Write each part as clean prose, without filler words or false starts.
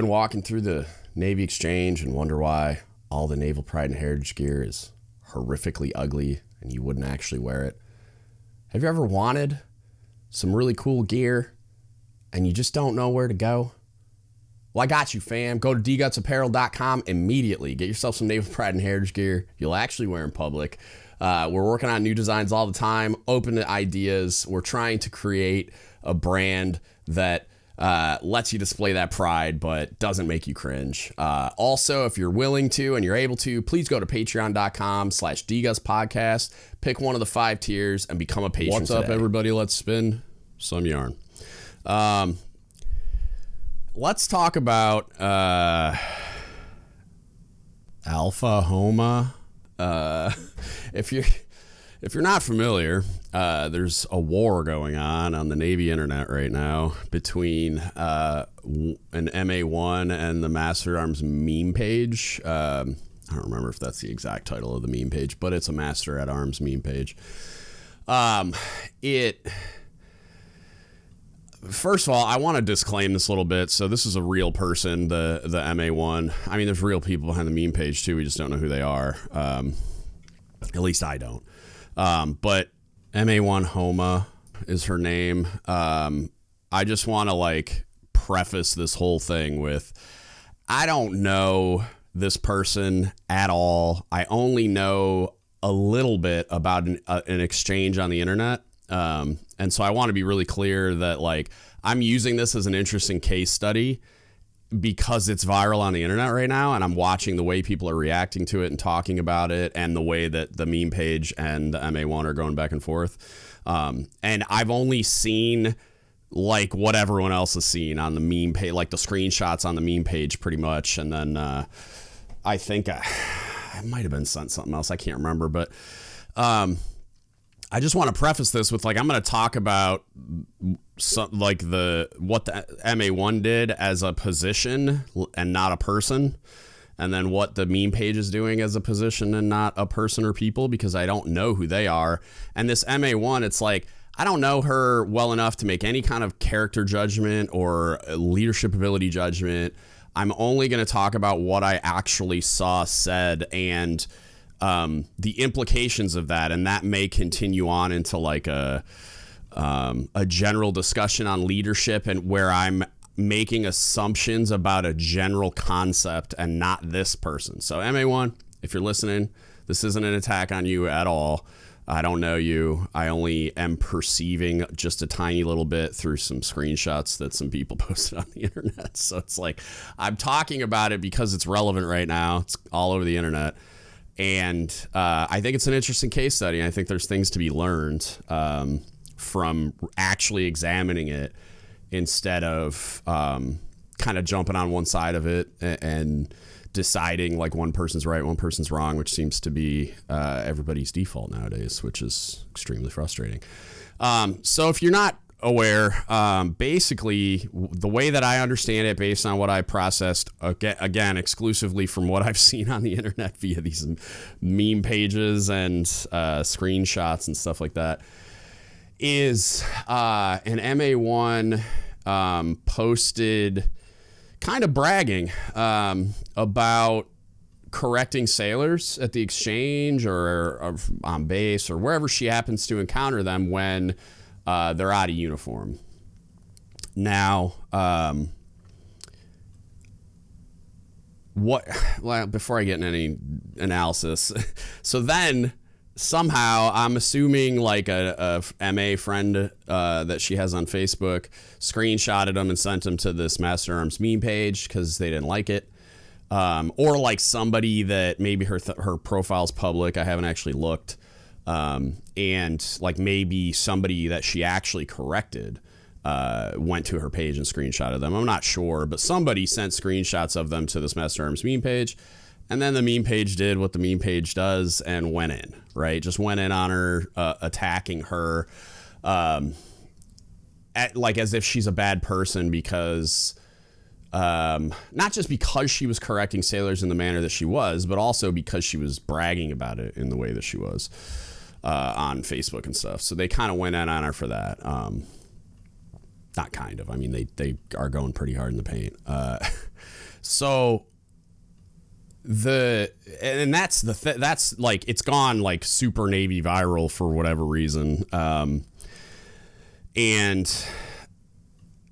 been walking through the Navy Exchange and wonder why all the Naval Pride and Heritage gear is horrifically ugly and you wouldn't actually wear it? Have you ever wanted some really cool gear and you just don't know where to go? Well, I got you, fam. Go to dgutspodcast.com immediately. Get yourself some Naval Pride and Heritage gear you'll actually wear in public. We're working on new designs all the time, open to ideas. We're trying to create a brand that lets you display that pride but doesn't make you cringe. Also, if you're willing to and you're able to, please go to patreon.com/dgutspodcast, pick one of the 5 tiers and become a patron. What's up, everybody? Let's spin some yarn. Let's talk about Alpha Homa. If you're not familiar, there's a war going on the Navy internet right now between an MA1 and the Master at Arms meme page. I don't remember if that's the exact title of the meme page, but it's a Master at Arms meme page. First of all, I want to disclaim this a little bit. So this is a real person, the MA1. I mean, there's real people behind the meme page too. We just don't know who they are. At least I don't. But MA1 Homa is her name. I just want to preface this whole thing with, I don't know this person at all. I only know a little bit about an exchange on the internet. And so I want to be really clear that I'm using this as an interesting case study because it's viral on the internet right now, and I'm watching the way people are reacting to it and talking about it, and the way that the meme page and the MA1 are going back and forth. And I've only seen what everyone else has seen on the meme page, the screenshots on the meme page pretty much. And then I think I might have been sent something else. I can't remember, but I just want to preface this with I'm going to talk about what the MA1 did as a position and not a person, and then what the meme page is doing as a position and not a person or people, because I don't know who they are. And this MA1, it's I don't know her well enough to make any kind of character judgment or leadership ability judgment. I'm only going to talk about what I actually saw said and the implications of that, and that may continue on into a general discussion on leadership, and where I'm making assumptions about a general concept and not this person. So MA1, if you're listening, this isn't an attack on you at all. I don't know you. I only am perceiving just a tiny little bit through some screenshots that some people posted on the internet. So it's I'm talking about it because it's relevant right now. It's all over the internet. And I think it's an interesting case study. And I think there's things to be learned from actually examining it instead of kind of jumping on one side of it and deciding one person's right, one person's wrong, which seems to be everybody's default nowadays, which is extremely frustrating. So if you're not aware, basically the way that I understand it, based on what I processed, again exclusively from what I've seen on the internet via these meme pages and screenshots and stuff like that, is an MA1 posted kind of bragging about correcting sailors at the exchange or on base or wherever she happens to encounter them when they're out of uniform. Now, before I get in any analysis, so then somehow I'm assuming a MA friend that she has on Facebook screenshotted them and sent them to this Master Arms meme page because they didn't like it. Or somebody that maybe her profile's public. I haven't actually looked. And maybe somebody that she actually corrected went to her page and screenshotted them. I'm not sure, but somebody sent screenshots of them to this Master Arms meme page, and then the meme page did what the meme page does and went in, right? Just went in on her, attacking her, as if she's a bad person because, not just because she was correcting sailors in the manner that she was, but also because she was bragging about it in the way that she was. On Facebook and stuff. So they kind of went in on her for that. Not kind of. I mean, they are going pretty hard in the paint. So that's like, it's gone like super Navy viral for whatever reason. And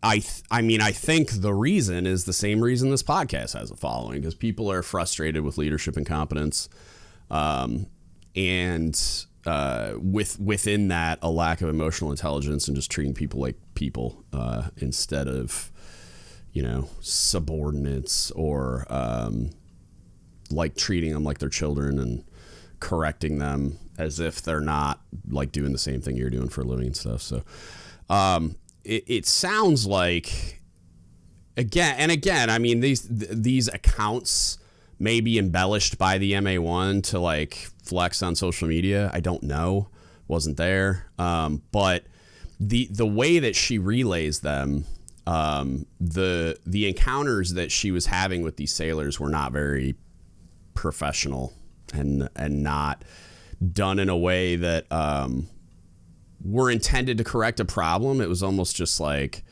I think the reason is the same reason this podcast has a following, because people are frustrated with leadership incompetence. And within that, a lack of emotional intelligence and just treating people like people instead of, subordinates, or like treating them like they're children and correcting them as if they're not like doing the same thing you're doing for a living and stuff. So it sounds like, again, I mean, these accounts may be embellished by the MA1 to like flex on social media. I don't know. Wasn't there. But the way that she relays them, the encounters that she was having with these sailors were not very professional and not done in a way that were intended to correct a problem. It was almost just like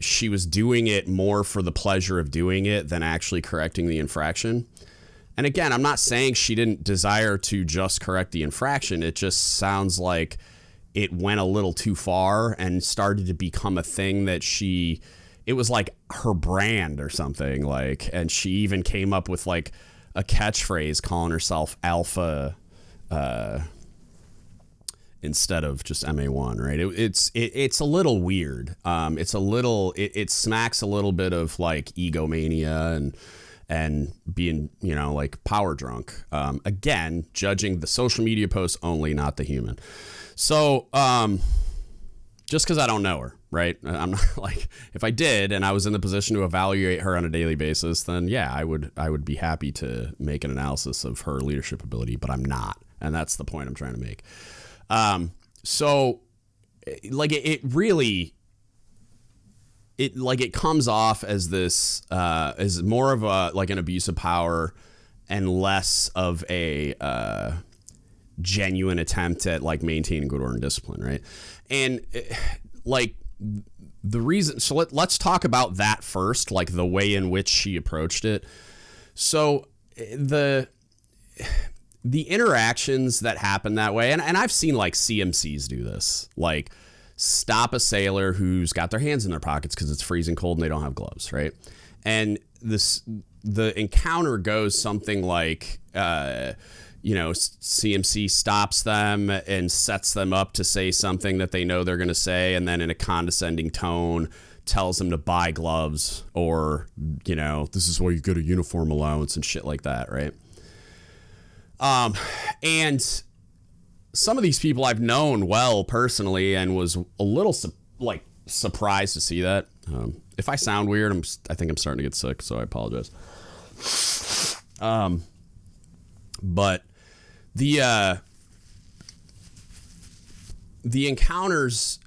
she was doing it more for the pleasure of doing it than actually correcting the infraction. And again, I'm not saying she didn't desire to just correct the infraction. It just sounds like it went a little too far and started to become a thing that it was like her brand or something, like, and she even came up with like a catchphrase calling herself Alpha instead of just MA1, right? It's a little weird. It smacks a little bit of like egomania and being, like power drunk. Again, judging the social media posts only, not the human. So just because I don't know her, right? I'm not like, if I did and I was in the position to evaluate her on a daily basis, then yeah, I would be happy to make an analysis of her leadership ability, but I'm not. And that's the point I'm trying to make. So like it really, it comes off as this, as more of an abuse of power and less of a, genuine attempt at like maintaining good order and discipline. Right. And like the reason, so let's talk about that first, like the way in which she approached it. So the interactions that happen that way, and I've seen like CMCs do this, like stop a sailor who's got their hands in their pockets because it's freezing cold and they don't have gloves, right? And the encounter goes something like, CMC stops them and sets them up to say something that they know they're going to say, and then in a condescending tone tells them to buy gloves, or, this is why you get a uniform allowance and shit like that, right? And some of these people I've known well personally and was a little surprised to see that. If I sound weird, I think I'm starting to get sick, so I apologize. But the encounters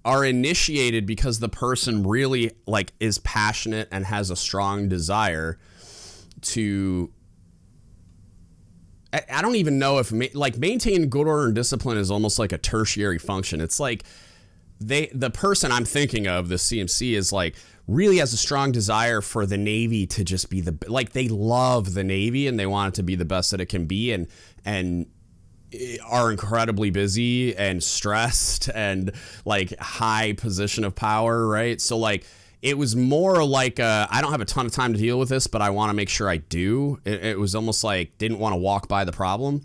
are initiated because the person really like is passionate and has a strong desire to, I don't even know if maintain good order and discipline is almost like a tertiary function. It's like the person I'm thinking of, the CMC, is like really has a strong desire for the Navy to just be they love the Navy and they want it to be the best that it can be, and are incredibly busy and stressed and like high position of power, right? So like it was more like I don't have a ton of time to deal with this, but I want to make sure I do. It was almost like didn't want to walk by the problem,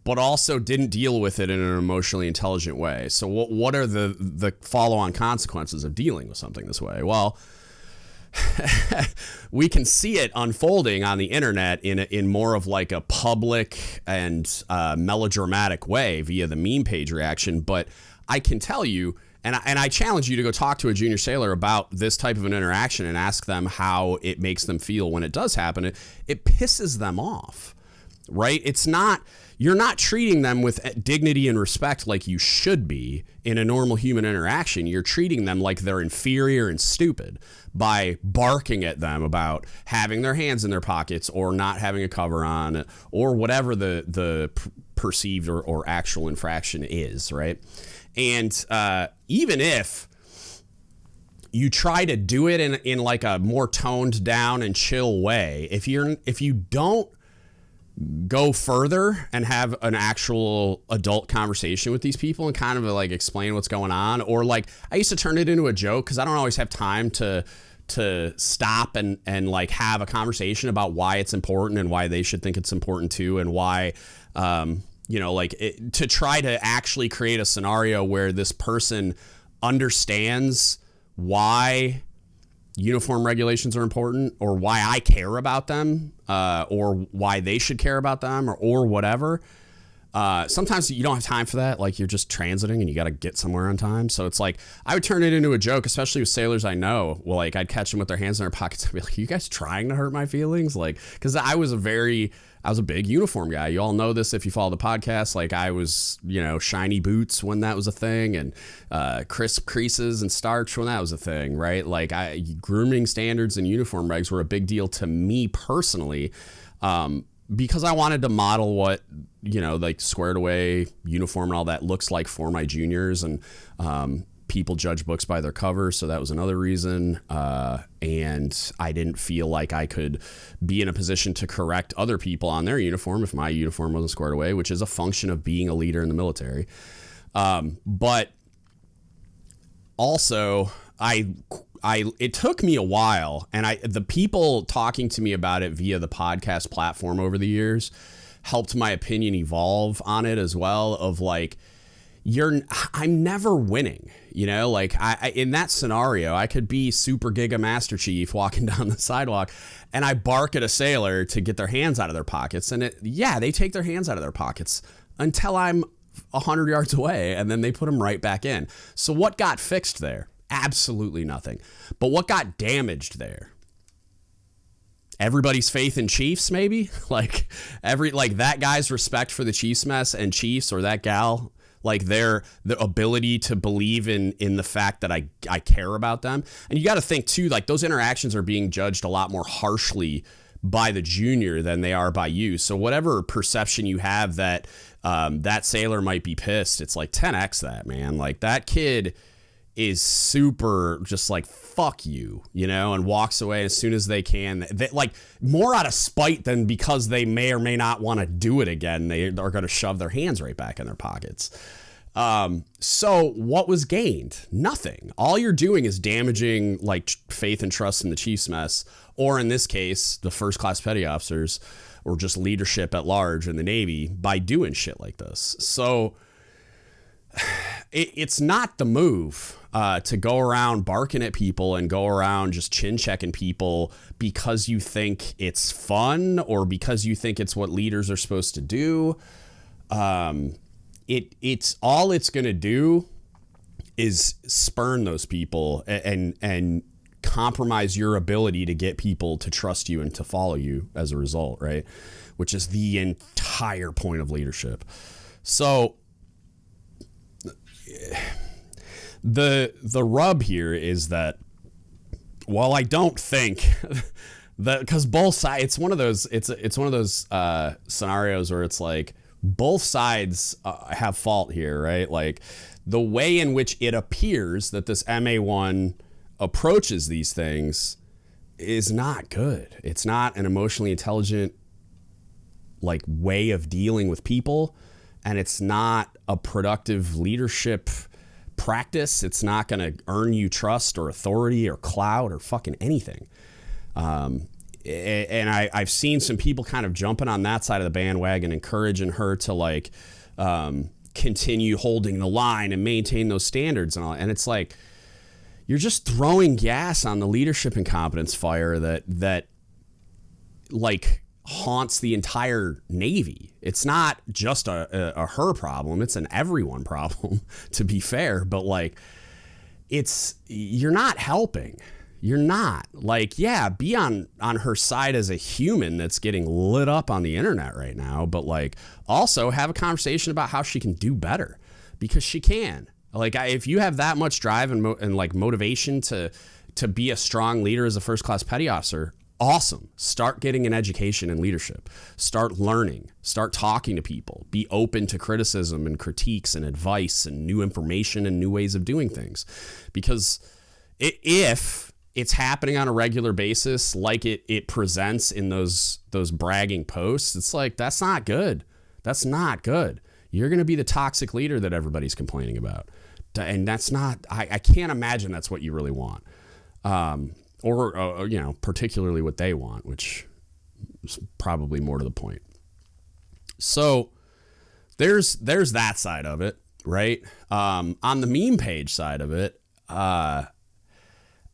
but also didn't deal with it in an emotionally intelligent way. So what are the follow-on consequences of dealing with something this way? Well, we can see it unfolding on the internet in more of like a public and melodramatic way via the meme page reaction. But I can tell you, and I challenge you to go talk to a junior sailor about this type of an interaction and ask them how it makes them feel when it does happen. It pisses them off, right? You're not treating them with dignity and respect like you should be in a normal human interaction. You're treating them like they're inferior and stupid by barking at them about having their hands in their pockets or not having a cover on or whatever the perceived or actual infraction is, right? And even if you try to do it in like a more toned down and chill way. If you don't go further and have an actual adult conversation with these people and kind of like explain what's going on, or like I used to turn it into a joke because I don't always have time to stop and like have a conversation about why it's important and why they should think it's important too, and why to try to actually create a scenario where this person understands why uniform regulations are important, or why I care about them, or why they should care about them, or whatever. Sometimes you don't have time for that. Like, you're just transiting and you got to get somewhere on time. So it's like, I would turn it into a joke, especially with sailors I know. Well, like, I'd catch them with their hands in their pockets and be like, you guys trying to hurt my feelings? Like, because I was a big uniform guy. You all know this if you follow the podcast. Like, I was, shiny boots when that was a thing, and crisp creases and starch when that was a thing, right? Like, grooming standards and uniform regs were a big deal to me personally, because I wanted to model what, like squared away uniform and all that looks like for my juniors, and people judge books by their cover. So that was another reason. And I didn't feel like I could be in a position to correct other people on their uniform if my uniform wasn't squared away, which is a function of being a leader in the military. But also it took me a while, and the people talking to me about it via the podcast platform over the years helped my opinion evolve on it as well, of like, I'm never winning, like I in that scenario, I could be super giga master chief walking down the sidewalk and I bark at a sailor to get their hands out of their pockets, and they take their hands out of their pockets until I'm 100 yards away, and then they put them right back in. So what got fixed there? Absolutely nothing. But what got damaged there? Everybody's faith in chiefs, maybe? Like that guy's respect for the chiefs mess and chiefs, or that gal, like the ability to believe in the fact that I care about them. And you got to think too, like, those interactions are being judged a lot more harshly by the junior than they are by you. So whatever perception you have that that sailor might be pissed, it's like 10x that, man. Like, that kid is super just like, fuck you, and walks away as soon as they can. They, like, more out of spite than because they may or may not want to do it again. They are going to shove their hands right back in their pockets. So what was gained? Nothing. All you're doing is damaging like faith and trust in the chief's mess, or in this case, the first class petty officers, or just leadership at large in the Navy, by doing shit like this. So it's not the move to go around barking at people and go around just chin checking people because you think it's fun, or because you think it's what leaders are supposed to do. It's all it's going to do is spurn those people and compromise your ability to get people to trust you and to follow you as a result, right? Which is the entire point of leadership. So the rub here is that, while I don't think that, because both sides, it's one of those scenarios where it's like both sides have fault here, right? Like, the way in which it appears that this MA1 approaches these things is not good. It's not an emotionally intelligent like way of dealing with people, and it's not a productive leadership practice. It's not going to earn you trust or authority or clout or fucking anything. And I've seen some people kind of jumping on that side of the bandwagon, encouraging her to like continue holding the line and maintain those standards and all. And it's like, you're just throwing gas on the leadership incompetence fire that like haunts the entire Navy. It's not just a her problem. It's an everyone problem, to be fair. But like, you're not helping. You're not. Like, yeah, be on her side as a human that's getting lit up on the internet right now, but like, also have a conversation about how she can do better, because she can. Like, if you have that much drive and like motivation to be a strong leader as a first class petty officer, awesome. Start getting an education in leadership. Start learning. Start talking to people. Be open to criticism and critiques and advice and new information and new ways of doing things. Because If it's happening on a regular basis, like it presents in those bragging posts, it's like, that's not good. That's not good. You're going to be the toxic leader that everybody's complaining about. And that's not, I can't imagine that's what you really want. Or particularly what they want, which is probably more to the point. So there's that side of it, right? On the meme page side of it,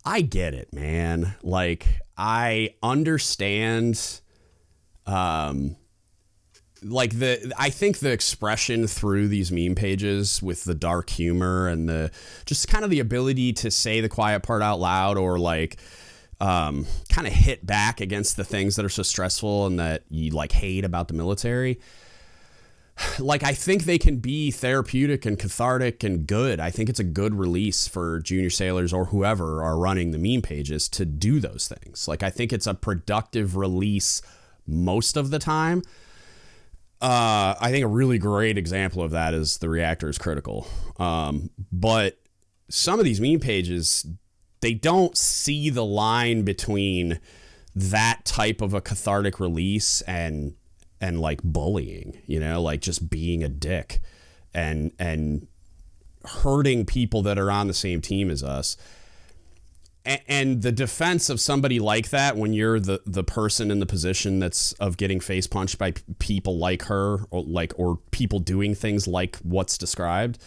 I get it, man. Like, I understand, I think the expression through these meme pages with the dark humor and the just kind of the ability to say the quiet part out loud, or like kind of hit back against the things that are so stressful and that you like hate about the military. Like, I think they can be therapeutic and cathartic and good. I think it's a good release for junior sailors or whoever are running the meme pages to do those things. Like, I think it's a productive release most of the time. I think a really great example of that is the Reactor is Critical. But some of these meme pages, they don't see the line between that type of a cathartic release and like bullying, like just being a dick and hurting people that are on the same team as us. And the defense of somebody like that, when you're the person in the position that's of getting face punched by people like her, or people doing things like what's described,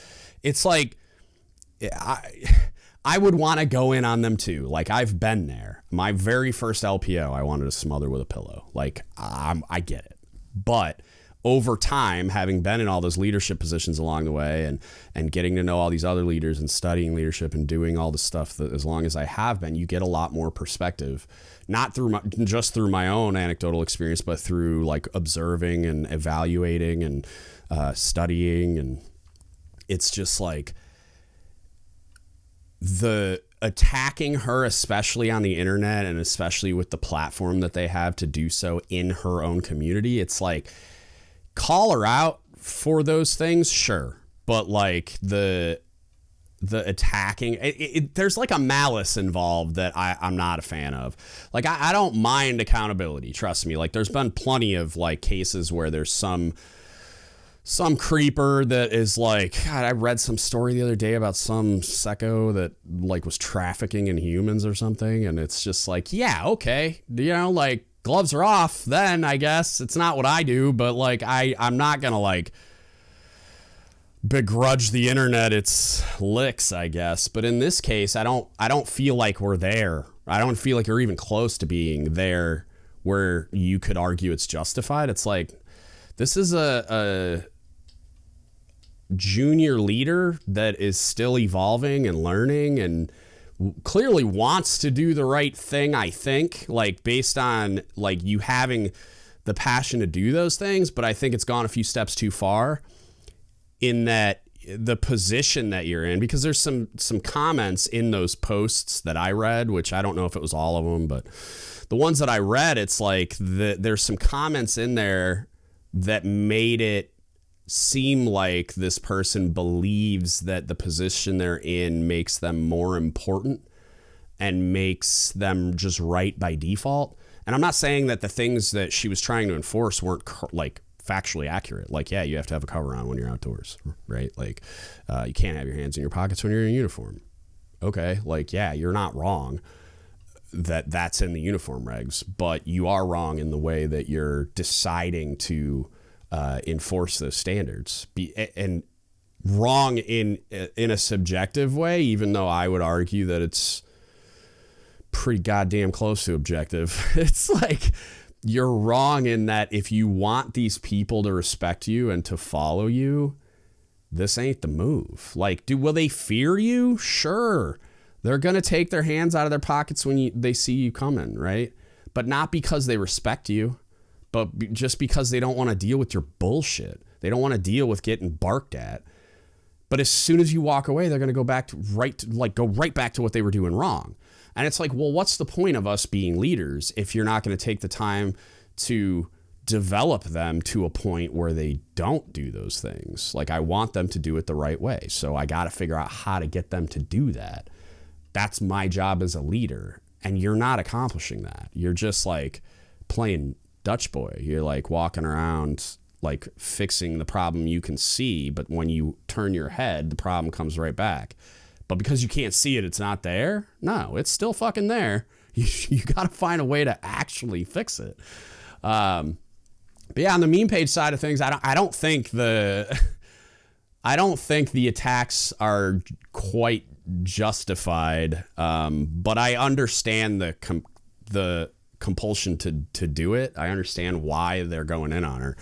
it's like, I would want to go in on them too. Like, I've been there. My very first LPO, I wanted to smother with a pillow. Like, I get it. But over time, having been in all those leadership positions along the way and getting to know all these other leaders and studying leadership and doing all the stuff that as long as I have been, you get a lot more perspective, not just through my own anecdotal experience, but through like observing and evaluating and studying. And it's just like the attacking her, especially on the internet and especially with the platform that they have to do so in her own community. It's like, call her out for those things, sure, but like the attacking, there's like a malice involved that I'm not a fan of. Like, I don't mind accountability, trust me. Like, there's been plenty of like cases where there's some creeper that is like, God, I read some story the other day about some psycho that like was trafficking in humans or something. And it's just like, yeah, okay. Like, gloves are off then, I guess. It's not what I do, but like, I'm not going to like begrudge the internet its licks, I guess. But in this case, I don't feel like we're there. I don't feel like you're even close to being there where you could argue it's justified. It's like, this is a junior leader that is still evolving and learning and clearly wants to do the right thing, I think, like based on like you having the passion to do those things. But I think it's gone a few steps too far in that the position that you're in, because there's some comments in those posts that I read, which I don't know if it was all of them, but the ones that I read, it's like there's some comments in there that made it seem like this person believes that the position they're in makes them more important and makes them just right by default. And I'm not saying that the things that she was trying to enforce weren't like factually accurate. Like, yeah, you have to have a cover on when you're outdoors, right? Like, you can't have your hands in your pockets when you're in uniform. Okay, like, yeah, you're not wrong that's in the uniform regs, but you are wrong in the way that you're deciding to enforce those standards, and wrong in a subjective way, even though I would argue that it's pretty goddamn close to objective. It's like, you're wrong in that if you want these people to respect you and to follow you, this ain't the move. Like, will they fear you? Sure. They're going to take their hands out of their pockets when they see you coming, right? But not because they respect you, but just because they don't want to deal with your bullshit. They don't want to deal with getting barked at. But as soon as you walk away, they're going to go right back to what they were doing wrong. And it's like, well, what's the point of us being leaders if you're not going to take the time to develop them to a point where they don't do those things? Like, I want them to do it the right way. So I got to figure out how to get them to do that. that's my job as a leader. And you're not accomplishing that. You're just like playing Dutch boy. You're like walking around like fixing the problem you can see, but when you turn your head, the problem comes right back. But because you can't see it, it's not there. No, it's still fucking there. You got to find a way to actually fix it. But yeah, on the meme page side of things, I don't think the attacks are quite justified. But I understand the compulsion to do it. I understand why they're going in on her.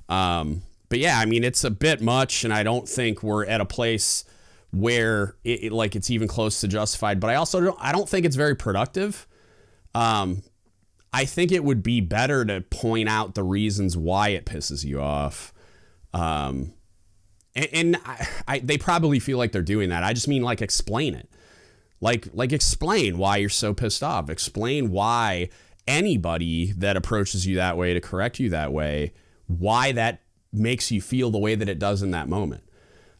But yeah, I mean, it's a bit much, and I don't think we're at a place where it's even close to justified. But I don't think it's very productive. I think it would be better to point out the reasons why it pisses you off. And they probably feel like they're doing that. I just mean like explain it. Like explain why you're so pissed off. Explain why anybody that approaches you that way to correct you that way, why that makes you feel the way that it does in that moment.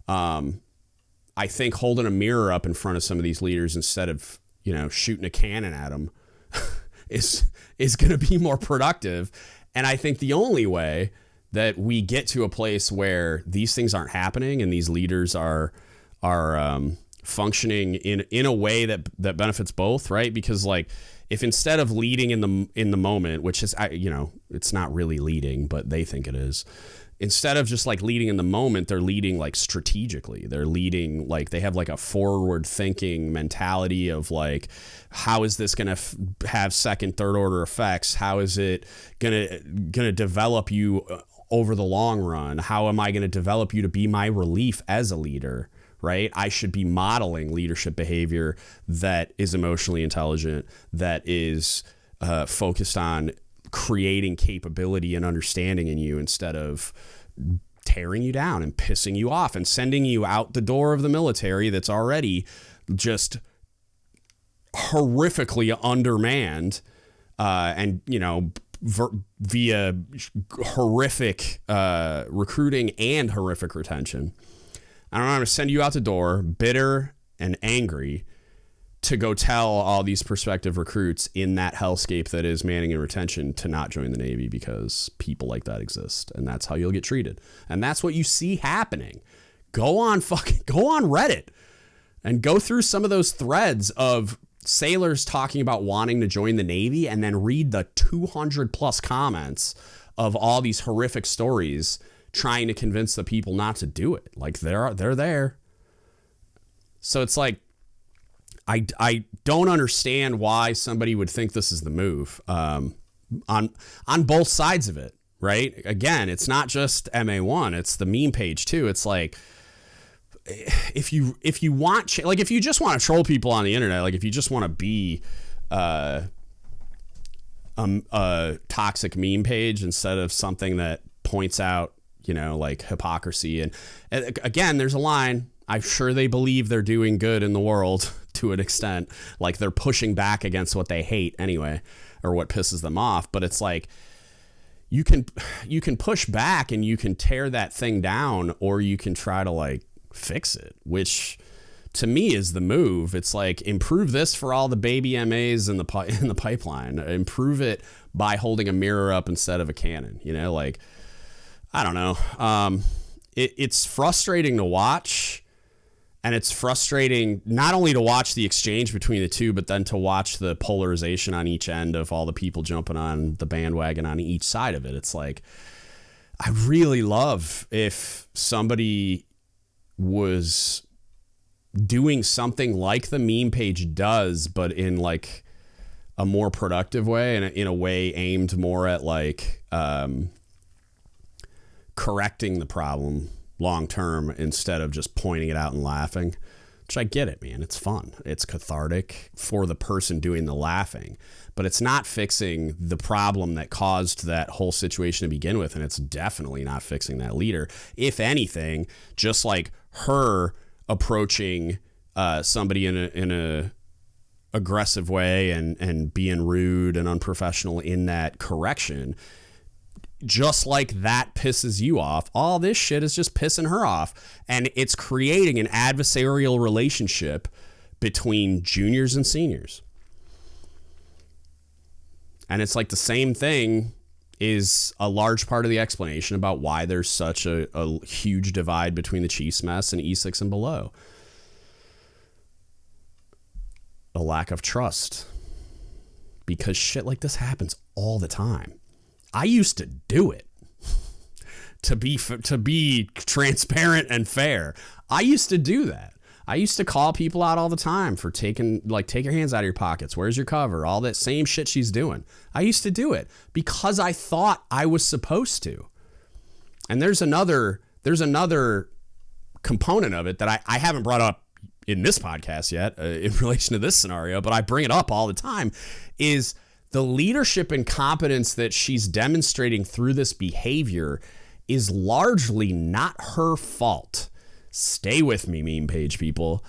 I think holding a mirror up in front of some of these leaders instead of, shooting a cannon at them is going to be more productive. And I think the only way that we get to a place where these things aren't happening and these leaders are functioning in a way that benefits both, right? Because like if instead of leading in the moment, which is it's not really leading, but they think it is. Instead of just like leading in the moment, they're leading like strategically. They're leading like they have like a forward thinking mentality of like, how is this going to have second, third order effects? How is it going to develop you over the long run? How am I going to develop you to be my relief as a leader? Right? I should be modeling leadership behavior that is emotionally intelligent, that is focused on creating capability and understanding in you instead of tearing you down and pissing you off and sending you out the door of the military that's already just horrifically undermanned and via horrific recruiting and horrific retention. And I'm going to send you out the door bitter and angry to go tell all these prospective recruits in that hellscape that is manning and retention to not join the Navy because people like that exist. And that's how you'll get treated. And that's what you see happening. Go on Reddit and go through some of those threads of sailors talking about wanting to join the Navy and then read the 200 plus comments of all these horrific stories trying to convince the people not to do it. Like they're there. So it's like, I don't understand why somebody would think this is the move on both sides of it, right? Again, it's not just MA1, it's the meme page too. It's like if you want like if you just want to troll people on the internet, like if you just want to be a toxic meme page instead of something that points out, like hypocrisy and again, there's a line. I'm sure they believe they're doing good in the world to an extent, like they're pushing back against what they hate anyway, or what pisses them off. But it's like, you can push back and you can tear that thing down, or you can try to like fix it, which to me is the move. It's like, improve this for all the baby MAs in the pipeline, improve it by holding a mirror up instead of a cannon, like, I don't know. It's frustrating to watch. And it's frustrating not only to watch the exchange between the two, but then to watch the polarization on each end of all the people jumping on the bandwagon on each side of it. It's like, I really love if somebody was doing something like the meme page does, but in like a more productive way and in a way aimed more at like correcting the problem long term instead of just pointing it out and laughing, which I get it, man. It's fun. It's cathartic for the person doing the laughing, but it's not fixing the problem that caused that whole situation to begin with. And it's definitely not fixing that leader. If anything, just like her approaching somebody in a aggressive way and being rude and unprofessional in that correction, just like that pisses you off, all this shit is just pissing her off. And it's creating an adversarial relationship between juniors and seniors. And it's like the same thing is a large part of the explanation about why there's such a huge divide between the Chiefs mess and E6 and below. A lack of trust. Because shit like this happens all the time. I used to do it. To be transparent and fair. I used to do that. I used to call people out all the time for take your hands out of your pockets. Where's your cover? All that same shit she's doing. I used to do it because I thought I was supposed to. And there's another component of it that I haven't brought up in this podcast yet in relation to this scenario, but I bring it up all the time, is the leadership and competence that she's demonstrating through this behavior is largely not her fault. Stay with me, meme page people.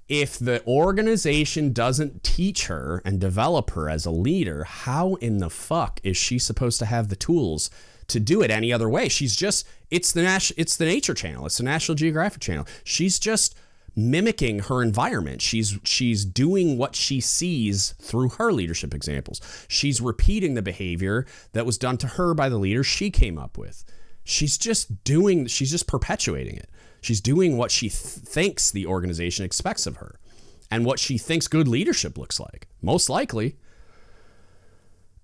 If the organization doesn't teach her and develop her as a leader, how in the fuck is she supposed to have the tools to do it any other way? She's just, it's the Nature Channel. It's the National Geographic Channel. She's just mimicking her environment. She's doing what she sees through her leadership examples. She's repeating the behavior that was done to her by the leader she came up with. She's just perpetuating it. She's doing what she thinks the organization expects of her and what she thinks good leadership looks like, most likely.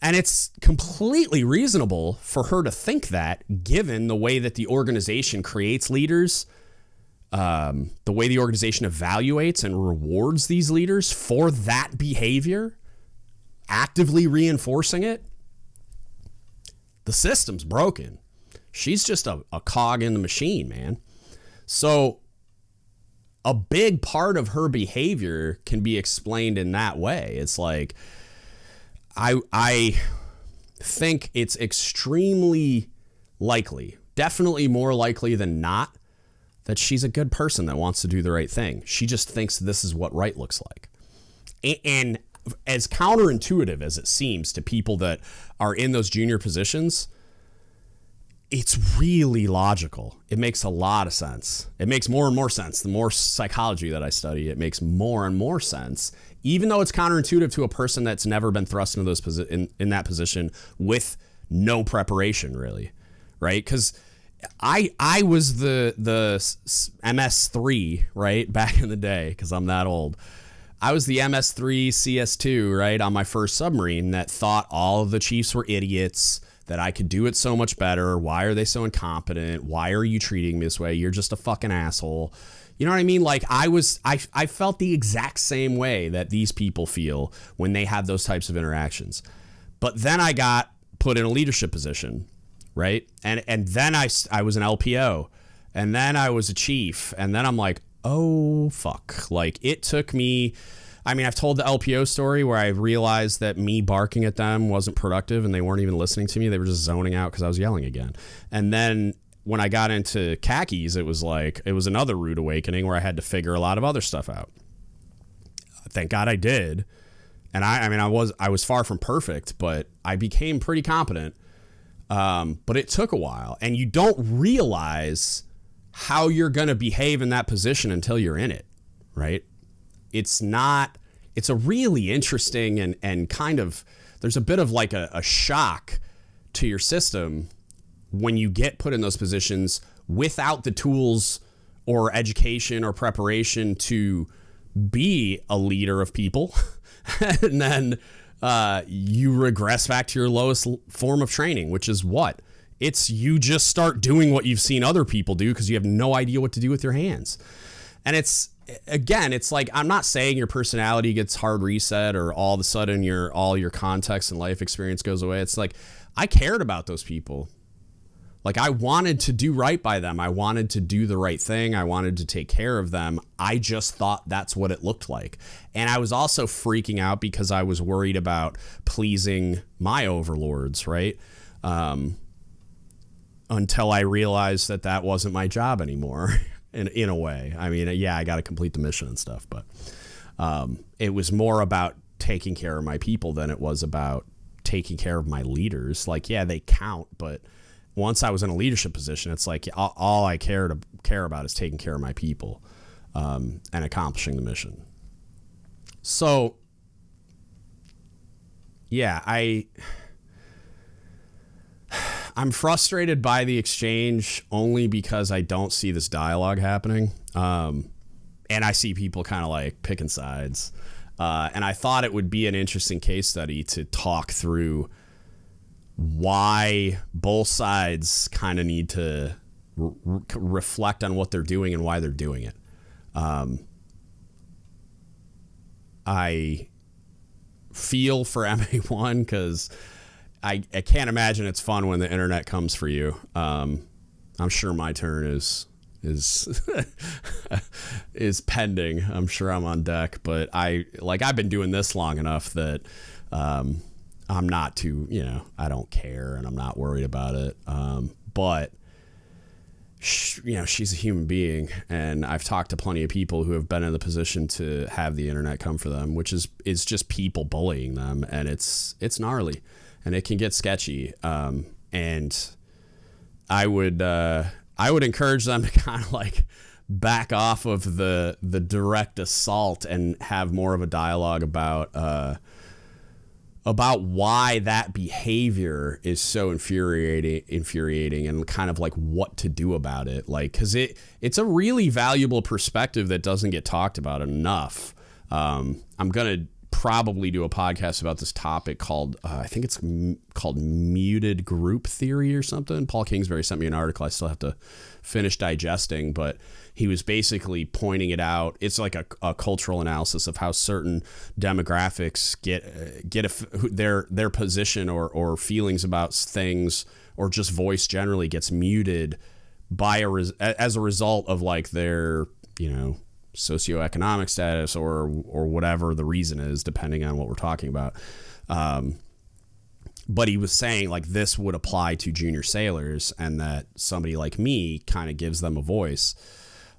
And it's completely reasonable for her to think that, given the way that the organization creates leaders, the way the organization evaluates and rewards these leaders for that behavior, actively reinforcing it. The system's broken. She's just a cog in the machine, man. So a big part of her behavior can be explained in that way. It's like, I think it's extremely likely, definitely more likely than not, that she's a good person that wants to do the right thing. She just thinks this is what right looks like. And as counterintuitive as it seems to people that are in those junior positions, it's really logical. It makes a lot of sense. It makes more and more sense. The more psychology that I study, it makes more and more sense, even though it's counterintuitive to a person that's never been thrust into those in that position with no preparation, really, right? Because I was the MS3, right, back in the day, because I'm that old. I was the MS3 CS2, right, on my first submarine that thought all of the chiefs were idiots, that I could do it so much better. Why are they so incompetent? Why are you treating me this way? You're just a fucking asshole. You know what I mean? Like I felt the exact same way that these people feel when they have those types of interactions. But then I got put in a leadership position, right? And then I was an LPO, and then I was a chief, and then I'm like, oh fuck. Like it took me, I mean, I've told the LPO story where I realized that me barking at them wasn't productive and they weren't even listening to me. They were just zoning out because I was yelling again. And then when I got into khakis, it was another rude awakening where I had to figure a lot of other stuff out. Thank God I did. And I was far from perfect, but I became pretty competent. But it took a while, and you don't realize how you're going to behave in that position until you're in it, right? It's a really interesting and kind of, there's a bit of like a shock to your system when you get put in those positions without the tools or education or preparation to be a leader of people. And then you regress back to your lowest form of training, which is what? It's you just start doing what you've seen other people do because you have no idea what to do with your hands. And it's like, I'm not saying your personality gets hard reset or all of a sudden all your context and life experience goes away. It's like, I cared about those people. Like I wanted to do right by them. I wanted to do the right thing. I wanted to take care of them. I just thought that's what it looked like. And I was also freaking out because I was worried about pleasing my overlords, right? Until I realized that wasn't my job anymore. In a way. I mean, yeah, I got to complete the mission and stuff, but it was more about taking care of my people than it was about taking care of my leaders. Like, yeah, they count, but once I was in a leadership position, it's like all I care about is taking care of my people and accomplishing the mission. So, yeah, I'm frustrated by the exchange only because I don't see this dialogue happening. And I see people kind of like picking sides. And I thought it would be an interesting case study to talk through why both sides kind of need to reflect on what they're doing and why they're doing it. I feel for MA1 because I can't imagine it's fun when the internet comes for you. I'm sure my turn is is pending. I'm sure I'm on deck, but I've been doing this long enough that I'm not too, I don't care and I'm not worried about it. But she's a human being, and I've talked to plenty of people who have been in the position to have the internet come for them, which is just people bullying them, and it's gnarly and it can get sketchy. And I would encourage them to kind of like back off of the direct assault and have more of a dialogue about why that behavior is so infuriating and kind of like what to do about it. Like, cause it's a really valuable perspective that doesn't get talked about enough. I'm going to probably do a podcast about this topic called, I think it's called muted group theory or something. Paul Kingsbury sent me an article. I still have to finish digesting, but he was basically pointing it out. It's like a cultural analysis of how certain demographics get their position or feelings about things or just voice generally gets muted by as a result of like their, socioeconomic status or whatever the reason is, depending on what we're talking about. But he was saying like this would apply to junior sailors and that somebody like me kind of gives them a voice.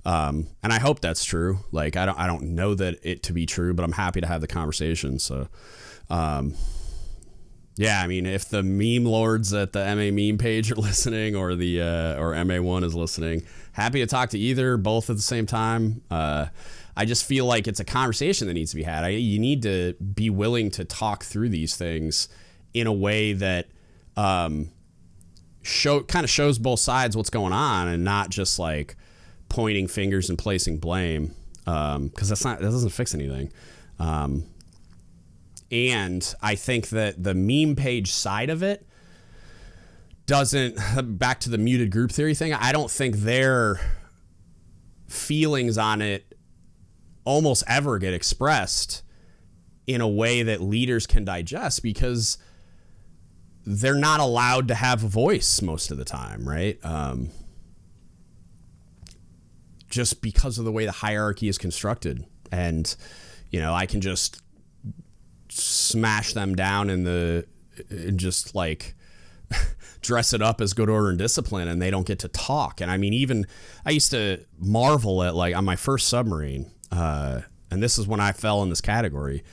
And I hope that's true. Like, I don't know that it to be true, but I'm happy to have the conversation. So, yeah, I mean, if the meme lords at the MA meme page are listening or the, or MA1 is listening, happy to talk to either, both at the same time. I just feel like it's a conversation that needs to be had. You need to be willing to talk through these things in a way that, shows both sides what's going on and not just like pointing fingers and placing blame. Cause that doesn't fix anything. And I think that the meme page side of it doesn't, back to the muted group theory thing, I don't think their feelings on it almost ever get expressed in a way that leaders can digest because they're not allowed to have a voice most of the time, right? Just because of the way the hierarchy is constructed. And, I can just smash them down and just like dress it up as good order and discipline, and they don't get to talk. And I mean, even I used to marvel at like on my first submarine, and this is when I fell in this category,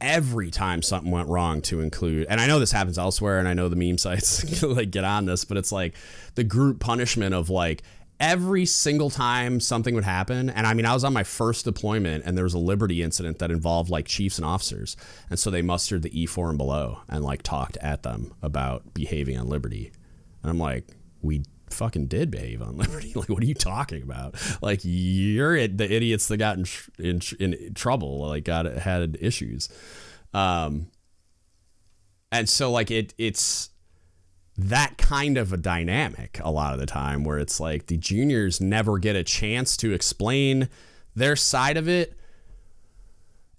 every time something went wrong to include, and I know this happens elsewhere and I know the meme sites like get on this, but it's like the group punishment of like every single time something would happen. And I mean, I was on my first deployment and there was a Liberty incident that involved like chiefs and officers. And so they mustered the E4 and below and like talked at them about behaving on Liberty. And I'm like, we fucking did behave on Liberty. Like, what are you talking about? Like, you're the idiots that got in trouble, like had issues. And so like it's that kind of a dynamic a lot of the time where it's like the juniors never get a chance to explain their side of it.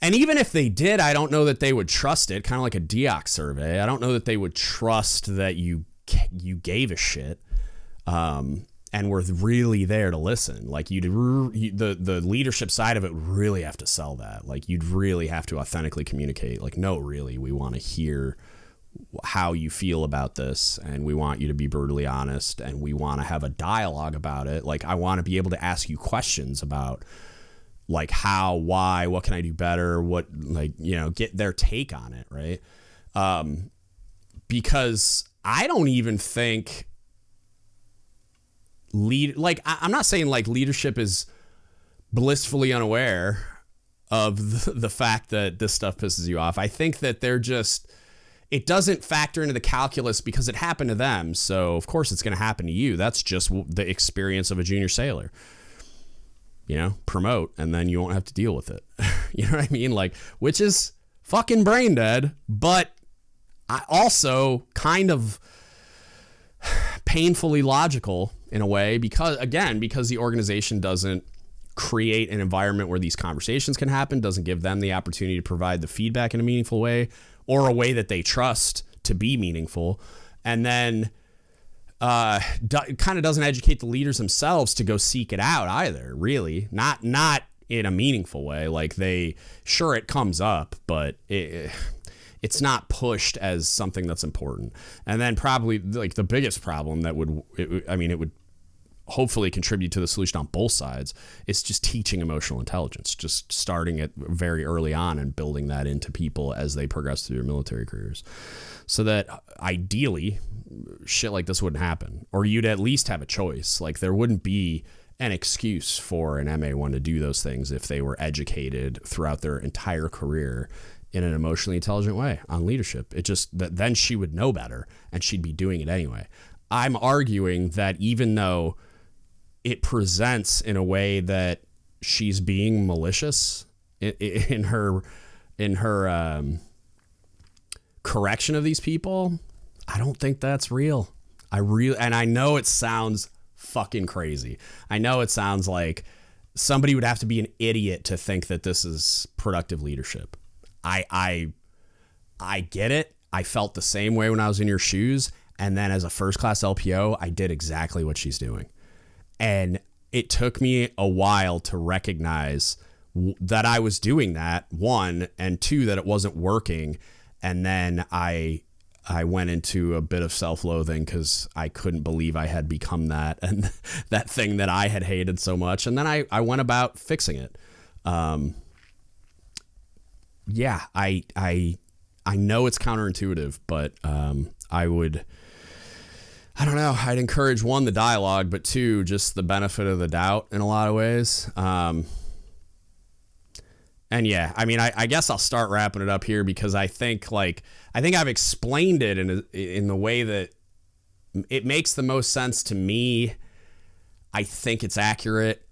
And even if they did, I don't know that they would trust it. Kind of like a DGUTS survey. I don't know that they would trust that you gave a shit and were really there to listen. Like the leadership side of it would really have to sell that. Like you'd really have to authentically communicate. Like, no, really, we want to hear how you feel about this, and we want you to be brutally honest, and we want to have a dialogue about it. Like, I want to be able to ask you questions about like how, why, what can I do better, what, like, get their take on it, right? Because I don't even think I'm not saying like leadership is blissfully unaware of the fact that this stuff pisses you off. I think that it doesn't factor into the calculus because it happened to them. So of course it's going to happen to you. That's just the experience of a junior sailor. Promote, and then you won't have to deal with it. You know what I mean? Like, which is fucking brain dead, but I also kind of painfully logical in a way because the organization doesn't create an environment where these conversations can happen, doesn't give them the opportunity to provide the feedback in a meaningful way or a way that they trust to be meaningful. And then kind of doesn't educate the leaders themselves to go seek it out either, really. Not in a meaningful way. Like it comes up, but it's not pushed as something that's important. And then probably like the biggest problem that it would hopefully contribute to the solution on both sides is just teaching emotional intelligence, just starting it very early on and building that into people as they progress through their military careers, so that ideally shit like this wouldn't happen, or you'd at least have a choice. Like there wouldn't be an excuse for an MA1 to do those things if they were educated throughout their entire career in an emotionally intelligent way on leadership. It just that then she would know better and she'd be doing it anyway. I'm arguing that even though it presents in a way that she's being malicious in her correction of these people, I don't think that's real. And I know it sounds fucking crazy. I know it sounds like somebody would have to be an idiot to think that this is productive leadership. I get it. I felt the same way when I was in your shoes. And then as a first class LPO, I did exactly what she's doing. And it took me a while to recognize that I was doing that, one, and two, that it wasn't working. And then I went into a bit of self-loathing because I couldn't believe I had become that and that thing that I had hated so much. And then I went about fixing it. I know it's counterintuitive, but I don't know. I'd encourage, one, the dialogue, but two, just the benefit of the doubt in a lot of ways. And yeah, I mean, I guess I'll start wrapping it up here because I think I've explained it in the way that it makes the most sense to me. I think it's accurate,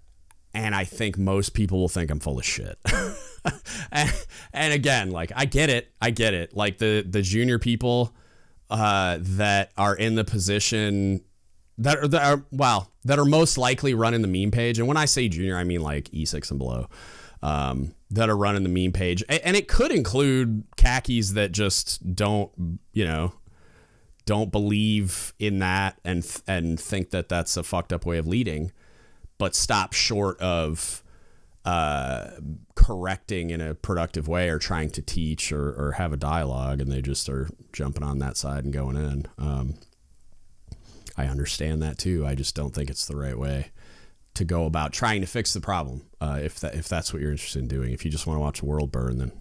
and I think most people will think I'm full of shit. and again, like I get it. Like the junior people that are in the position that are most likely running the meme page. And when I say junior, I mean like E6 and below, that are running the meme page. And it could include khakis that just don't believe in that and think that that's a fucked up way of leading, but stop short of correcting in a productive way or trying to teach or have a dialogue, and they just are jumping on that side and going in. I understand that too. I just don't think it's the right way to go about trying to fix the problem. If that's what you're interested in doing. If you just want to watch the world burn, then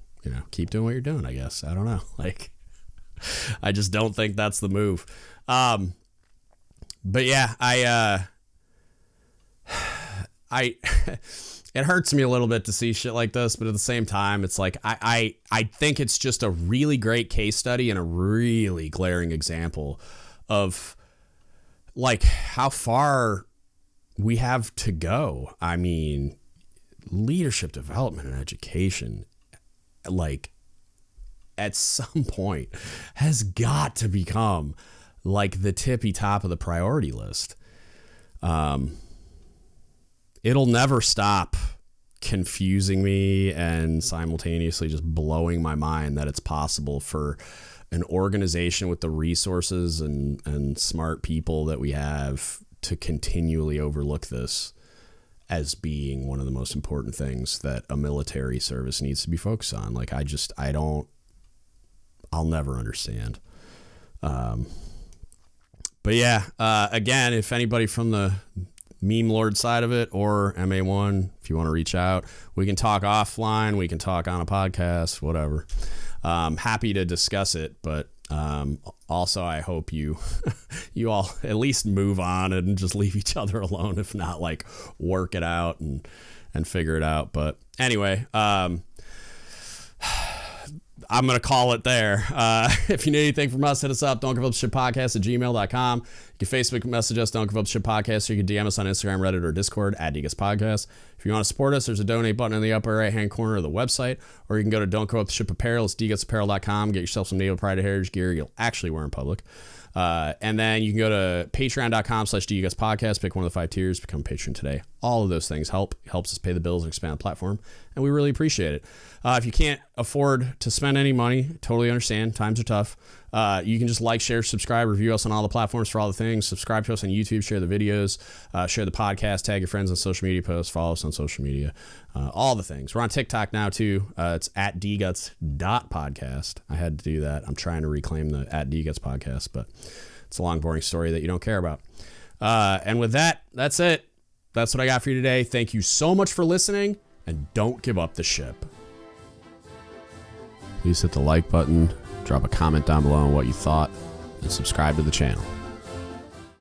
keep doing what you're doing, I guess. I don't know. Like, I just don't think that's the move. But yeah, it hurts me a little bit to see shit like this, but at the same time, it's like I think it's just a really great case study and a really glaring example of like how far we have to go. I mean, leadership development and education, like at some point, has got to become like the tippy top of the priority list. It'll never stop confusing me and simultaneously just blowing my mind that it's possible for an organization with the resources and smart people that we have to continually overlook this as being one of the most important things that a military service needs to be focused on. Like, I'll never understand. But yeah, again, if anybody from the meme lord side of it or MA1, if you want to reach out, we can talk offline, we can talk on a podcast, whatever. Happy to discuss it, but also I hope you all at least move on and just leave each other alone, if not like work it out and and figure it out. But anyway, I'm going to call it there. If you need anything from us, hit us up. Don't give up shit podcast at gmail.com. You can Facebook message us, Don't Give Up Shit Podcast, or you can DM us on Instagram, Reddit, or Discord at dgutspodcast. If you want to support us, there's a donate button in the upper right-hand corner of the website, or you can go to Don't Give Up Shit Apparel. It's dgutspodcast.com. Get yourself some Naval Pride and Heritage gear you'll actually wear in public. And then you can go to patreon.com/dgutspodcast, pick one of the 5 tiers, become a patron today. All of those things helps us pay the bills and expand the platform, and we really appreciate it. If you can't afford to spend any money, totally understand. Times are tough. You can just like, share, subscribe, review us on all the platforms for all the things. Subscribe to us on YouTube, share the videos, share the podcast, tag your friends on social media posts, follow us on social media, all the things. We're on TikTok now too. It's at dgutspodcast. I had to do that. I'm trying to reclaim the at dgutspodcast, but it's a long, boring story that you don't care about. And with that, that's it. That's what I got for you today. Thank you so much for listening, and don't give up the ship. Please hit the like button, drop a comment down below on what you thought, and subscribe to the channel.